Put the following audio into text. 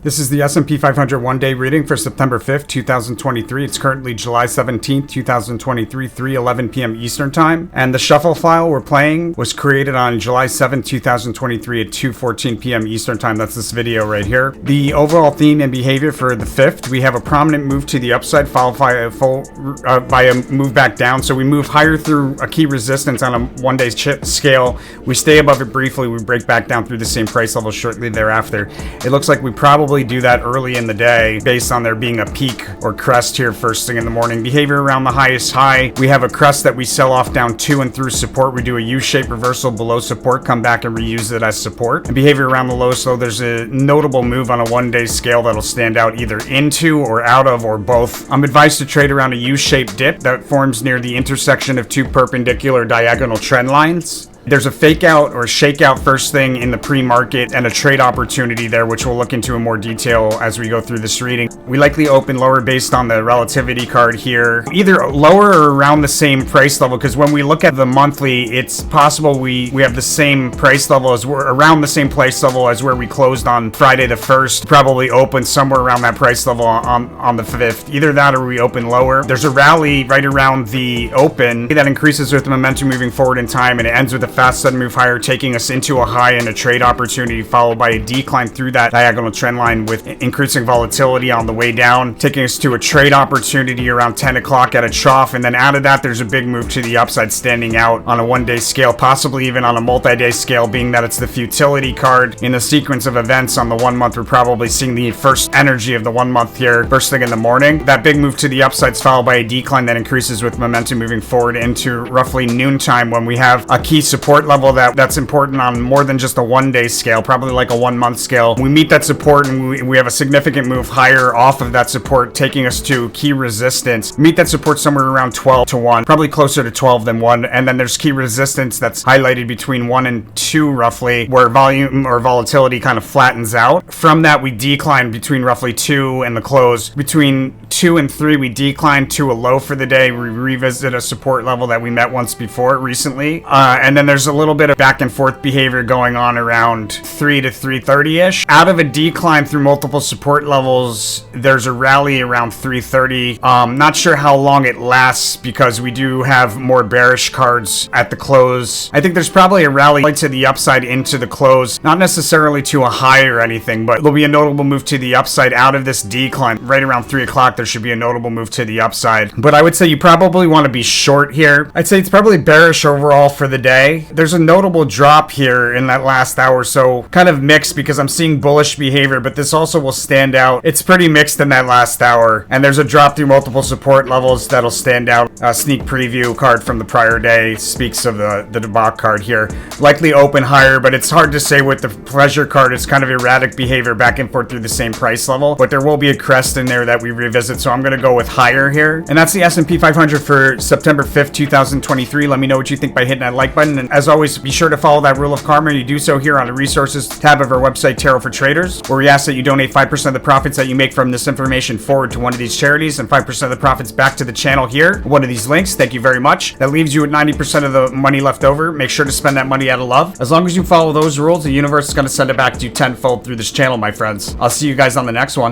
This is the S&P 500 one-day reading for September 5th, 2023. It's currently July 17th, 2023, 3:11 p.m. Eastern Time. And the shuffle file we're playing was created on July 7th, 2023 at 2:14 p.m. Eastern Time. That's this video right here. The overall theme and behavior for the 5th, we have a prominent move to the upside followed by a move back down. So we move higher through a key resistance on a one-day scale. We stay above it briefly. We break back down through the same price level shortly thereafter. It looks like we probably do that early in the day based on there being a peak or crest here first thing in the morning. Behavior around the highest high, we have a crest that we sell off down to and through support. We do a U-shaped reversal below support, come back and reuse it as support. And behavior around the lows, so there's a notable move on a one-day scale that'll stand out either into or out of or both. I'm advised to trade around a U-shaped dip that forms near the intersection of two perpendicular diagonal trend lines. There's a fake out or shakeout first thing in the pre-market and a trade opportunity there, which we'll look into in more detail as we go through this reading. We likely open lower based on the relativity card here, either lower or around the same price level, because when we look at the monthly, it's possible we have the same price level as we're around the same price level as where we closed on Friday the 1st, probably open somewhere around that price level on the 5th. Either that or we open lower. There's a rally right around the open that increases with momentum moving forward in time, and it ends with a fast sudden move higher, taking us into a high and a trade opportunity, followed by a decline through that diagonal trend line with increasing volatility on the way down, taking us to a trade opportunity around 10 o'clock at a trough. And then out of that, there's a big move to the upside standing out on a one-day scale, possibly even on a multi-day scale, being that it's the futility card in the sequence of events on the 1 month. We're probably seeing the first energy of the 1 month here first thing in the morning. That big move to the upside is followed by a decline that increases with momentum moving forward into roughly noontime, when we have a key support level that's important on more than just a one-day scale, probably like a 1 month scale. We meet that support and we have a significant move higher off of that support, taking us to key resistance. Meet that support somewhere around 12 to 1, probably closer to 12 than 1. And then there's key resistance that's highlighted between 1 and 2 roughly, where volume or volatility kind of flattens out. From that, we decline between roughly 2 and the close. Between 2 and 3, we decline to a low for the day. We revisit a support level that we met once before recently. And then there's a little bit of back and forth behavior going on around 3 to 3:30-ish. Out of a decline through multiple support levels, there's a rally around 3:30. Not sure how long it lasts because we do have more bearish cards at the close. I think there's probably a rally to the upside into the close, not necessarily to a high or anything, but there'll be a notable move to the upside out of this decline. Right around 3 o'clock, there should be a notable move to the upside. But I would say you probably want to be short here. I'd say it's probably bearish overall for the day. There's a notable drop here in that last hour, so kind of mixed because I'm seeing bullish behavior, but this also will stand out. It's pretty mixed in that last hour, and there's a drop through multiple support levels that'll stand out. A sneak preview card from the prior day speaks of the debak card here. Likely open higher, but it's hard to say with the pleasure card. It's kind of erratic behavior back and forth through the same price level, but there will be a crest in there that we revisit, so I'm going to go with higher here. And that's the S&P 500 for September 5th, 2023. Let me know what you think by hitting that like button, and as always, be sure to follow that rule of karma. You do so here on the resources tab of our website, Tarot for Traders, where we ask that you donate 5% of the profits that you make from this information forward to one of these charities and 5% of the profits back to the channel here. One of these links. Thank you very much. That leaves you with 90% of the money left over. Make sure to spend that money out of love. As long as you follow those rules, the universe is going to send it back to you tenfold through this channel, my friends. I'll see you guys on the next one.